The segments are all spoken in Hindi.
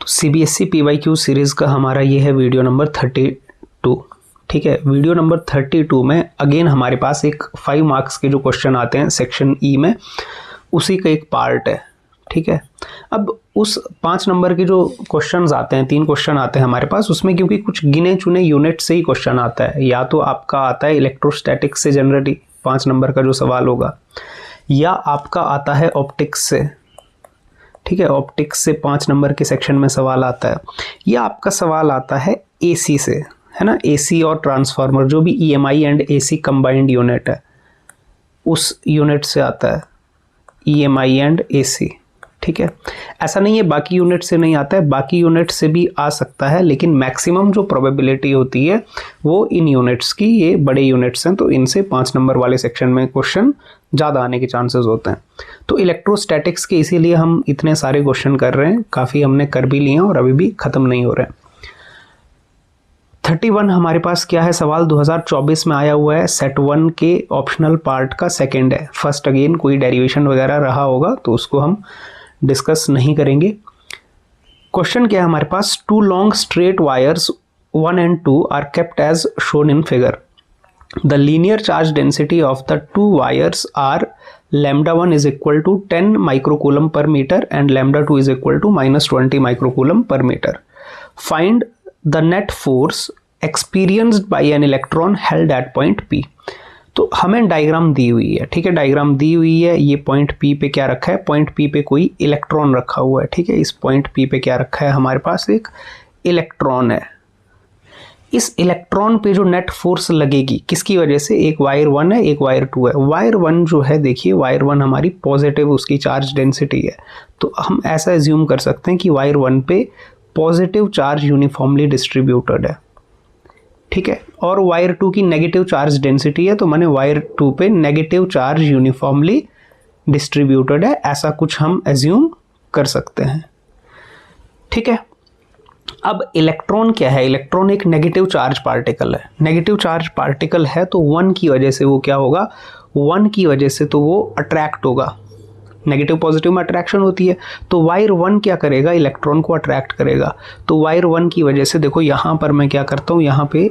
सीबीएसई पीवाईक्यू सीरीज़ का हमारा ये है वीडियो नंबर 32। ठीक है, वीडियो नंबर 32 में अगेन हमारे पास एक 5 मार्क्स के जो क्वेश्चन आते हैं सेक्शन ई में, उसी का एक पार्ट है। ठीक है, अब उस 5 नंबर के जो क्वेश्चंस आते हैं, 3 क्वेश्चन आते हैं हमारे पास, उसमें क्योंकि कुछ गिने चुने यूनिट से ही क्वेश्चन आता है, या तो आपका आता है इलेक्ट्रोस्टैटिक्स से जनरली 5 नंबर का जो सवाल होगा, या आपका आता है ऑप्टिक्स से। ठीक है, ऑप्टिक्स से 5 नंबर के सेक्शन में सवाल आता है, या आपका सवाल आता है एसी से, है ना, एसी और ट्रांसफार्मर जो भी EMI and AC combined unit है, उस यूनिट से आता है ईएमआई एंड एसी। ठीक है, ऐसा नहीं है बाकी यूनिट से नहीं आता है, बाकी यूनिट से भी आ सकता है, लेकिन मैक्सिमम जो प्रोबेबिलिटी होती है वो इन यूनिट्स की, ये बड़े यूनिट्स हैं तो इनसे 5 नंबर वाले सेक्शन में क्वेश्चन ज़्यादा आने के चांसेस होते हैं। तो इलेक्ट्रोस्टैटिक्स के इसीलिए हम इतने सारे क्वेश्चन कर रहे हैं, काफ़ी हमने कर भी लिए हैं और अभी भी ख़त्म नहीं हो रहे हैं। 31 हमारे पास क्या है, सवाल 2024 में आया हुआ है, सेट 1 के ऑप्शनल पार्ट का सेकंड है। फर्स्ट अगेन कोई डेरिवेशन वगैरह रहा होगा तो उसको हम डिस्कस नहीं करेंगे। क्वेश्चन क्या है हमारे पास, 2 long straight wires 1 and 2 are kept as shown in figure. The linear charge density of the 2 wires are λ1 is equal to 10 microcoulomb per meter and λ2 is equal to -20 microcoulomb per meter. Find the net force experienced by an electron held at point P. तो हमें डायग्राम दी हुई है। ठीक है, डायग्राम दी हुई है, ये पॉइंट P पे क्या रखा है, पॉइंट P पे कोई इलेक्ट्रॉन रखा हुआ है। ठीक है, इस पॉइंट P पे क्या रखा है, हमारे पास एक इलेक्ट्रॉन है। इस इलेक्ट्रॉन पे जो नेट फोर्स लगेगी किसकी वजह से, एक वायर 1 है, एक वायर 2 है। वायर 1 जो है, देखिए वायर 1 हमारी पॉजिटिव उसकी चार्ज डेंसिटी है, तो हम ऐसा एज्यूम कर सकते हैं कि वायर 1 पे पॉजिटिव चार्ज यूनिफॉर्मली डिस्ट्रीब्यूटेड है। ठीक है, और वायर 2 की नेगेटिव चार्ज डेंसिटी है, तो माने वायर 2 पे नेगेटिव चार्ज यूनिफॉर्मली डिस्ट्रीब्यूटेड है, ऐसा कुछ हम एज्यूम कर सकते हैं। ठीक है, अब इलेक्ट्रॉन क्या है, इलेक्ट्रॉन एक नेगेटिव चार्ज पार्टिकल है। नेगेटिव चार्ज पार्टिकल है तो 1 की वजह से वो क्या होगा, 1 की वजह से तो वो अट्रैक्ट होगा। नेगेटिव पॉजिटिव में अट्रैक्शन होती है, तो वायर 1 क्या करेगा, इलेक्ट्रॉन को अट्रैक्ट करेगा। तो वायर 1 की वजह से देखो यहाँ पर मैं क्या करता हूँ, यहाँ पे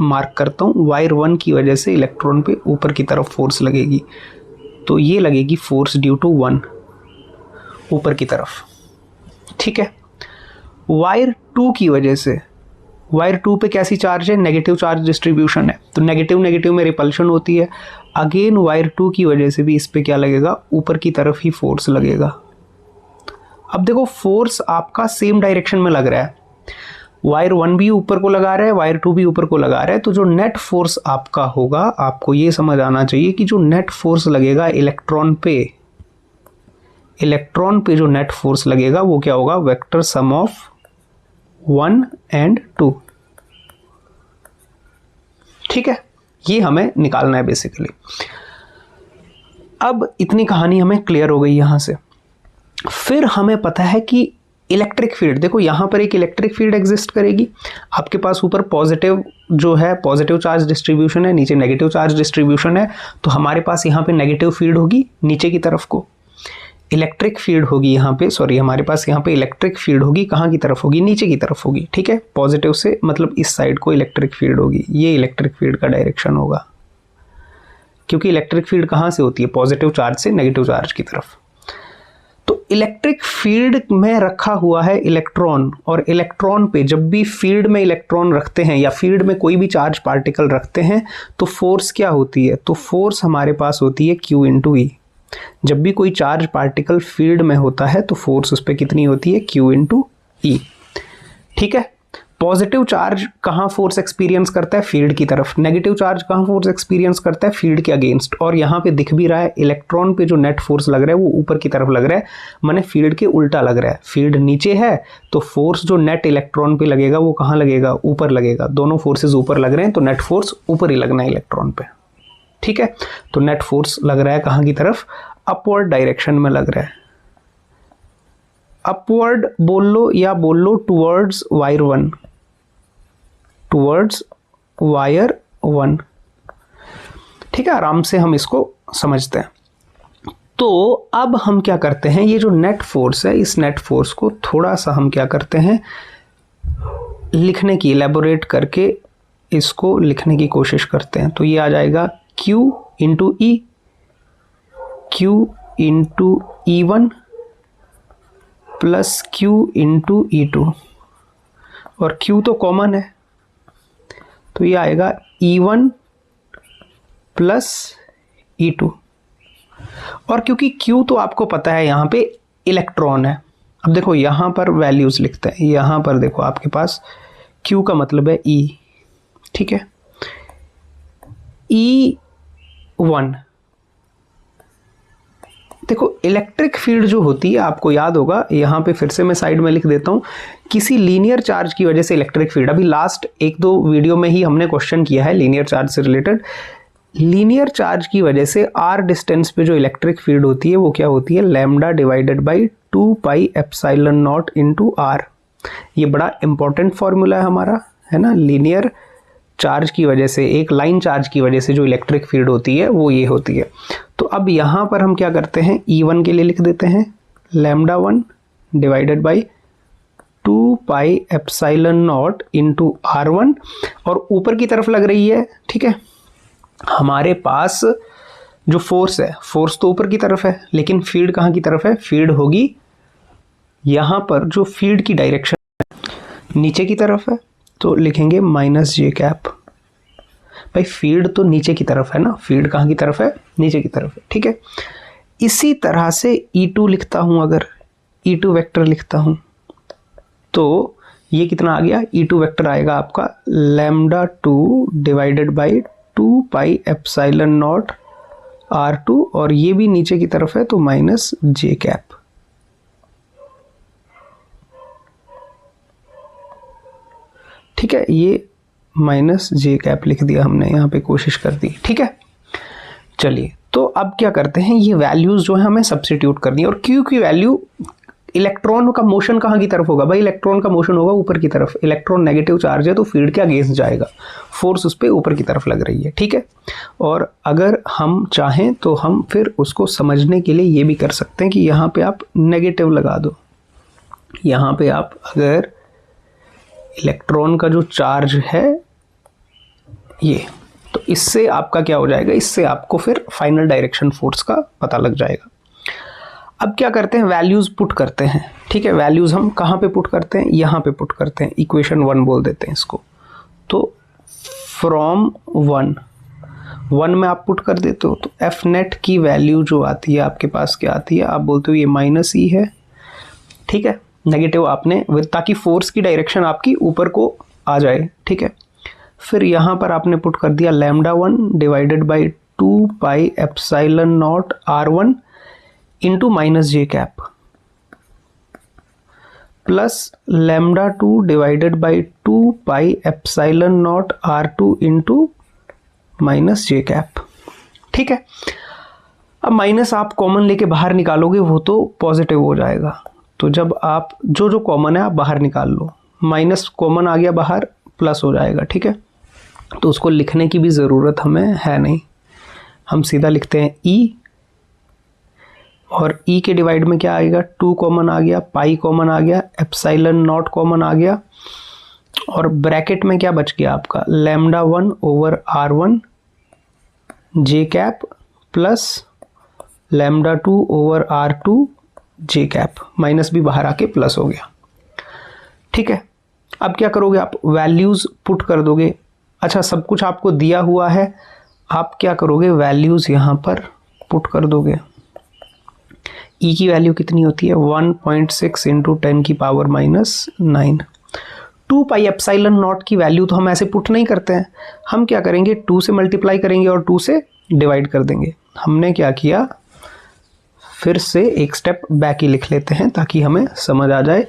मार्क करता हूँ, वायर 1 की वजह से इलेक्ट्रॉन पे ऊपर की तरफ फोर्स लगेगी, तो ये लगेगी फोर्स ड्यू टू 1 ऊपर की तरफ। ठीक है, वायर 2 की वजह से, वायर 2 पे कैसी चार्ज है, नेगेटिव चार्ज डिस्ट्रीब्यूशन है, तो नेगेटिव नेगेटिव में रिपल्शन होती है। अगेन वायर 2 की वजह से भी इस पे क्या लगेगा, ऊपर की तरफ ही फोर्स लगेगा। अब देखो फोर्स आपका सेम डायरेक्शन में लग रहा है, वायर 1 भी ऊपर को लगा रहा है, वायर 2 भी ऊपर को लगा रहा है, तो जो नेट फोर्स आपका होगा, आपको ये समझ आना चाहिए कि जो नेट फोर्स लगेगा इलेक्ट्रॉन पे जो नेट फोर्स लगेगा वो क्या होगा, वेक्टर सम ऑफ 1 and 2। ठीक है, ये हमें निकालना है बेसिकली। अब इतनी कहानी हमें क्लियर हो गई यहां से। फिर हमें पता है कि इलेक्ट्रिक फील्ड, देखो यहां पर एक इलेक्ट्रिक फील्ड एग्जिस्ट करेगी, आपके पास ऊपर पॉजिटिव जो है पॉजिटिव चार्ज डिस्ट्रीब्यूशन है, नीचे नेगेटिव चार्ज डिस्ट्रीब्यूशन है, तो हमारे पास यहां पे नेगेटिव फील्ड होगी नीचे की तरफ को, इलेक्ट्रिक फील्ड होगी यहाँ पे, सॉरी हमारे पास यहाँ पे इलेक्ट्रिक फील्ड होगी, कहाँ की तरफ होगी, नीचे की तरफ होगी। ठीक है, पॉजिटिव से मतलब इस साइड को इलेक्ट्रिक फील्ड होगी, ये इलेक्ट्रिक फील्ड का डायरेक्शन होगा, क्योंकि इलेक्ट्रिक फील्ड कहाँ से होती है, पॉजिटिव चार्ज से नेगेटिव चार्ज की तरफ। तो इलेक्ट्रिक फील्ड में रखा हुआ है इलेक्ट्रॉन, और इलेक्ट्रॉन पे जब भी फील्ड में इलेक्ट्रॉन रखते हैं या फील्ड में कोई भी चार्ज पार्टिकल रखते हैं तो फोर्स क्या होती है, तो फोर्स हमारे पास होती है Q × E। जब भी कोई चार्ज पार्टिकल फील्ड में होता है तो फोर्स उस पर कितनी होती है, Q × E। ठीक है, पॉजिटिव चार्ज कहाँ फोर्स एक्सपीरियंस करता है, फील्ड की तरफ। नेगेटिव चार्ज कहाँ फोर्स एक्सपीरियंस करता है, फील्ड के अगेंस्ट। और यहाँ पे दिख भी रहा है इलेक्ट्रॉन पे जो नेट फोर्स लग रहा है वो ऊपर की तरफ लग रहा है, माने फील्ड के उल्टा लग रहा है। फील्ड नीचे है तो फोर्स जो नेट इलेक्ट्रॉन पे लगेगा वो कहाँ लगेगा, ऊपर लगेगा। दोनों फोर्सेज ऊपर लग रहे हैं तो नेट फोर्स ऊपर ही लगना है इलेक्ट्रॉन पे। ठीक है, तो नेट फोर्स लग रहा है कहाँ की तरफ, अपवर्ड डायरेक्शन में लग रहा है। अपवर्ड बोल लो या बोल लो टुवर्ड्स वायर 1, टुवर्ड्स वायर 1। ठीक है, आराम से हम इसको समझते हैं। तो अब हम क्या करते हैं, ये जो नेट फोर्स है, इस नेट फोर्स को थोड़ा सा हम क्या करते हैं, लिखने की, एलेबोरेट करके इसको लिखने की कोशिश करते हैं। तो ये आ जाएगा Q इंटू ई, Q into E1 plus Q into E2, और Q तो कॉमन है, तो ये आएगा E1 प्लस E2। और क्योंकि Q तो आपको पता है यहाँ पे इलेक्ट्रॉन है, अब देखो यहाँ पर वैल्यूज लिखते हैं, यहाँ पर देखो आपके पास Q का मतलब है E, ठीक है। E1, देखो इलेक्ट्रिक फील्ड जो होती है आपको याद होगा, यहाँ पे फिर से मैं साइड में लिख देता हूँ, किसी लीनियर चार्ज की वजह से इलेक्ट्रिक फील्ड, अभी लास्ट 1-2 वीडियो में ही हमने क्वेश्चन किया है लीनियर चार्ज से रिलेटेड। लीनियर चार्ज की वजह से r डिस्टेंस पे जो इलेक्ट्रिक फील्ड होती है वो क्या होती है, lambda divided by 2 pi epsilon not into r। ये बड़ा इंपॉर्टेंट फॉर्मूला है हमारा, है ना। लीनियर चार्ज की वजह से, एक लाइन चार्ज की वजह से जो इलेक्ट्रिक फील्ड होती है वो ये होती है। तो अब यहाँ पर हम क्या करते हैं, E1 के लिए लिख देते हैं lambda 1 divided by 2 pi epsilon not into R1, और ऊपर की तरफ लग रही है, ठीक है। हमारे पास जो फोर्स है, फोर्स तो ऊपर की तरफ है, लेकिन फील्ड कहाँ की तरफ है, फील्ड होगी यहाँ पर, जो फील्ड की डायरेक्शन नीचे की तरफ है, तो लिखेंगे माइनस जे कैप। भाई फील्ड तो नीचे की तरफ है ना, फील्ड कहाँ की तरफ है, नीचे की तरफ है, ठीक है। इसी तरह से E2 लिखता हूँ, अगर E2 वेक्टर लिखता हूँ तो ये कितना आ गया, E2 वेक्टर आएगा आपका lambda 2 divided by 2 pi epsilon not R2, और ये भी नीचे की तरफ है तो माइनस जे कैप। ठीक है, ये माइनस जे कैप लिख दिया हमने, यहाँ पे कोशिश कर दी, ठीक है। चलिए तो अब क्या करते हैं, ये वैल्यूज जो है हमें सब्स्टिट्यूट करनी है, और क्यू की वैल्यू, इलेक्ट्रॉन का मोशन कहाँ की तरफ होगा, भाई इलेक्ट्रॉन का मोशन होगा ऊपर की तरफ, इलेक्ट्रॉन नेगेटिव चार्ज है तो फील्ड के अगेंस्ट जाएगा, फोर्स उस पर ऊपर की तरफ लग रही है, ठीक है। और अगर हम चाहें तो हम फिर उसको समझने के लिए ये भी कर सकते हैं कि यहाँ पे आप नेगेटिव लगा दो, यहाँ पे आप अगर इलेक्ट्रॉन का जो चार्ज है ये, तो इससे आपका क्या हो जाएगा, इससे आपको फिर फाइनल डायरेक्शन फोर्स का पता लग जाएगा। अब क्या करते हैं, वैल्यूज पुट करते हैं, ठीक है। वैल्यूज हम कहाँ पे पुट करते हैं, यहाँ पे पुट करते हैं, इक्वेशन 1 बोल देते हैं इसको। तो फ्रॉम 1 में आप पुट कर देते हो, तो एफ नेट की वैल्यू जो आती है आपके पास क्या आती है, आप बोलते हो ये माइनस ई है, ठीक है, नेगेटिव आपने, ताकि फोर्स की डायरेक्शन आपकी ऊपर को आ जाए, ठीक है। फिर यहाँ पर आपने पुट कर दिया lambda 1 divided by 2 pi epsilon not R1 into minus J cap, plus lambda 2 divided by 2 pi epsilon not R2 into minus J cap, ठीक है। अब माइनस आप कॉमन लेके बाहर निकालोगे वो तो पॉजिटिव हो जाएगा, तो जब आप जो कॉमन है आप बाहर निकाल लो, माइनस कॉमन आ गया बाहर, प्लस हो जाएगा, ठीक है। तो उसको लिखने की भी ज़रूरत हमें है नहीं, हम सीधा लिखते हैं E, और E के डिवाइड में क्या आएगा, 2 कॉमन आ गया, पाई कॉमन आ गया, एप्सिलॉन नॉट कॉमन आ गया, और ब्रैकेट में क्या बच गया आपका, lambda 1 over R1 J cap plus lambda 2 over R2 J cap, minus भी बाहर आके प्लस हो गया, ठीक है। अब क्या करोगे, आप वैल्यूज़ पुट कर दोगे। अच्छा, सब कुछ आपको दिया हुआ है, आप क्या करोगे, वैल्यूज़ यहाँ पर पुट कर दोगे। E की वैल्यू कितनी होती है, 1.6 इंटू 10 की power minus 9। 2 pi epsilon not की वैल्यू तो हम ऐसे पुट नहीं करते हैं, हम क्या करेंगे, 2 से मल्टीप्लाई करेंगे और 2 से डिवाइड कर देंगे। हमने क्या किया, फिर से एक स्टेप बैक ही लिख लेते हैं ताकि हमें समझ आ जाए।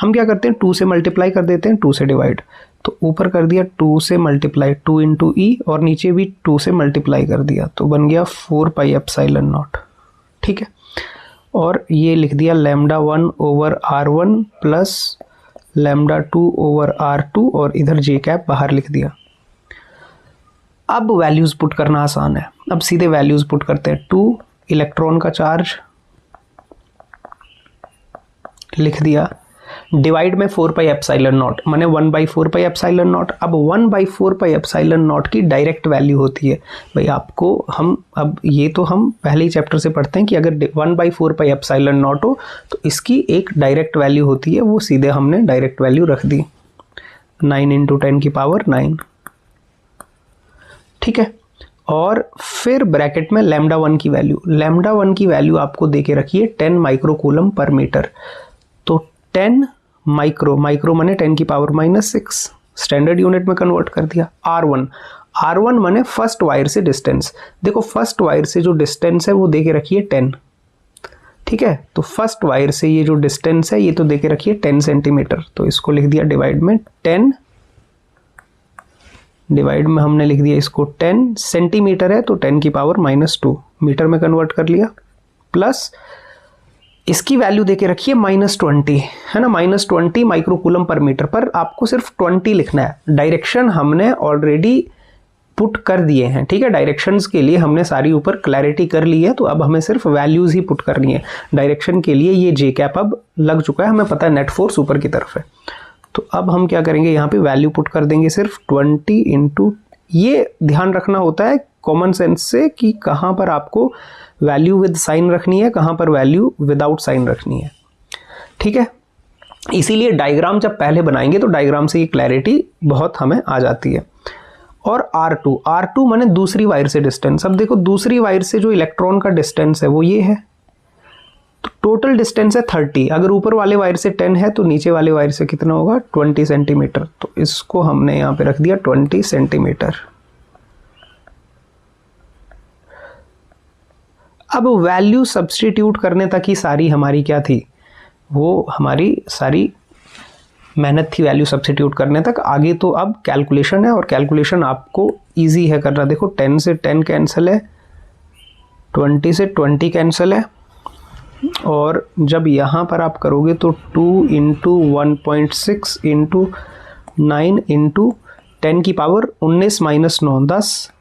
हम क्या करते हैं, 2 से मल्टीप्लाई कर देते हैं, 2 से डिवाइड, तो ऊपर कर दिया 2 से मल्टीप्लाई 2 इंटू ई, और नीचे भी 2 से मल्टीप्लाई कर दिया, तो बन गया 4 पाई एप्सिलॉन नॉट, ठीक है। और ये लिख दिया lambda 1 over R1 plus lambda 2 over R2, और इधर जे कैप बाहर लिख दिया। अब वैल्यूज़ पुट करना आसान है, अब सीधे वैल्यूज़ पुट करते हैं। 2 इलेक्ट्रॉन का चार्ज लिख दिया, डिवाइड में 4 पाई एप्सिलॉन नॉट, माने 1/4 पाई एप्सिलॉन नॉट। अब 1/4 पाई एप्सिलॉन नॉट की डायरेक्ट वैल्यू होती है भाई आपको, हम अब ये तो हम पहले ही चैप्टर से पढ़ते हैं कि अगर 1/4 पाई एप्सिलॉन नॉट हो तो इसकी एक डायरेक्ट वैल्यू होती है, वो सीधे हमने डायरेक्ट वैल्यू रख दी 9 × 10⁹ ठीक है। और फिर ब्रैकेट में λ1 की वैल्यू, λ1 की वैल्यू आपको दे के रखिए 10 माइक्रोकूलम पर मीटर। तो 10 माइक्रो, माइक्रो माने 10⁻⁻6, स्टैंडर्ड यूनिट में कन्वर्ट कर दिया। R1 माने फर्स्ट वायर से डिस्टेंस, देखो फर्स्ट वायर से जो डिस्टेंस है वो दे के रखिए 10, ठीक है। तो फर्स्ट वायर से ये जो डिस्टेंस है ये तो दे के रखिए 10 सेंटीमीटर, तो इसको लिख दिया डिवाइड में 10, डिवाइड में हमने लिख दिया इसको 10 सेंटीमीटर है तो 10⁻⁻2 मीटर में कन्वर्ट कर लिया, प्लस इसकी वैल्यू देके रखिए -20 है ना, -20 माइक्रोकूलम पर मीटर। पर आपको सिर्फ 20 लिखना है, डायरेक्शन हमने ऑलरेडी पुट कर दिए हैं, ठीक है। डायरेक्शंस के लिए हमने सारी ऊपर क्लैरिटी कर ली है, तो अब हमें सिर्फ वैल्यूज ही पुट करनी है। डायरेक्शन के लिए ये जे कैप अब लग चुका है, हमें पता है नेट फोर्स ऊपर की तरफ है। तो अब हम क्या करेंगे, यहाँ पे वैल्यू पुट कर देंगे सिर्फ 20 × ये ध्यान रखना होता है कॉमन सेंस से कि कहाँ पर आपको वैल्यू विद साइन रखनी है, कहाँ पर वैल्यू विदाउट साइन रखनी है, ठीक है। इसीलिए डायग्राम जब पहले बनाएंगे तो डायग्राम से ये क्लैरिटी बहुत हमें आ जाती है। और R2 माने दूसरी वायर से डिस्टेंस। अब देखो दूसरी वायर से जो इलेक्ट्रॉन का डिस्टेंस है वो ये है, तो टोटल डिस्टेंस है 30। अगर ऊपर वाले वायर से 10 है तो नीचे वाले वायर से कितना होगा 20 सेंटीमीटर, तो इसको हमने यहाँ पे रख दिया 20 सेंटीमीटर। अब वैल्यू सब्स्टिट्यूट करने तक ही सारी हमारी क्या थी, वो हमारी सारी मेहनत थी वैल्यू सब्स्टिट्यूट करने तक। आगे तो अब कैलकुलेशन है, और कैलकुलेशन आपको इजी है करना। देखो 10 से 10 कैंसिल है, 20 से 20 कैंसिल है, और जब यहाँ पर आप करोगे तो 2 × 1.6 × 9 × 10⁻19 - 10,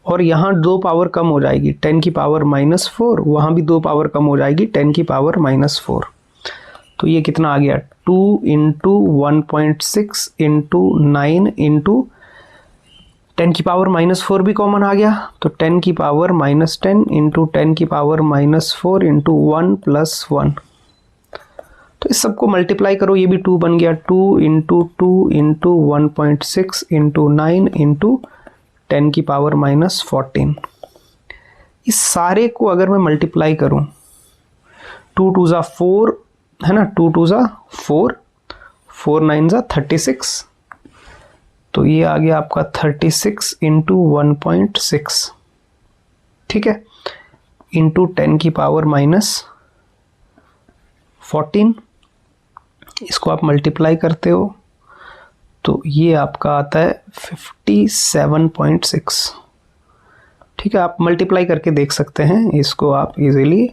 और यहाँ 2 पावर कम हो जाएगी 10⁻⁻4, वहाँ भी 2 पावर कम हो जाएगी 10⁻⁻4। तो ये कितना आ गया 2 × 1.6 × 9 × 10⁻⁻4 भी कॉमन आ गया, तो 10⁻10 × 10⁻⁻4 × 1 + 1। तो इस सबको मल्टीप्लाई करो, ये भी 2 बन गया, 2 × 2 × 1.6 × 9 × 10⁻⁻14। इस सारे को अगर मैं मल्टीप्लाई करूं, 2 × 2 = 4 है ना, 2 × 2 = 4, 4 × 9 = 36, तो ये आ गया आपका 36 × 1.6, ठीक है, इंटू 10⁻14। इसको आप मल्टीप्लाई करते हो तो ये आपका आता है 57.6, ठीक है। आप मल्टीप्लाई करके देख सकते हैं इसको आप इजीली।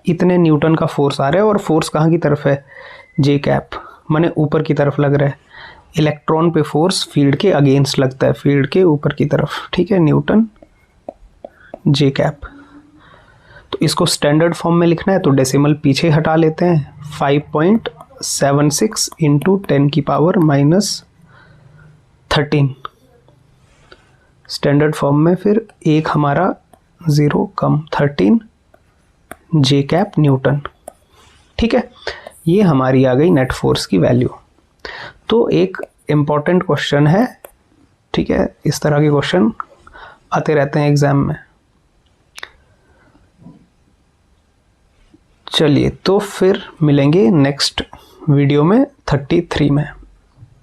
इतने न्यूटन का फोर्स आ रहा है, और फोर्स कहाँ की तरफ है, जे कैप माने ऊपर की तरफ लग रहा है। इलेक्ट्रॉन पे फोर्स फील्ड के अगेंस्ट लगता है, फील्ड के ऊपर की तरफ, ठीक है, न्यूटन जे कैप। तो इसको स्टैंडर्ड फॉर्म में लिखना है तो डेसिमल पीछे हटा लेते हैं, 5.76 × 10⁻13 स्टैंडर्ड फॉर्म में, फिर एक हमारा 0 कम 13 जे कैप न्यूटन, ठीक है। ये हमारी आ गई नेट फोर्स की वैल्यू। तो एक इम्पॉर्टेंट क्वेश्चन है, ठीक है, इस तरह के क्वेश्चन आते रहते हैं एग्जाम में। चलिए तो फिर मिलेंगे नेक्स्ट वीडियो में 33 में।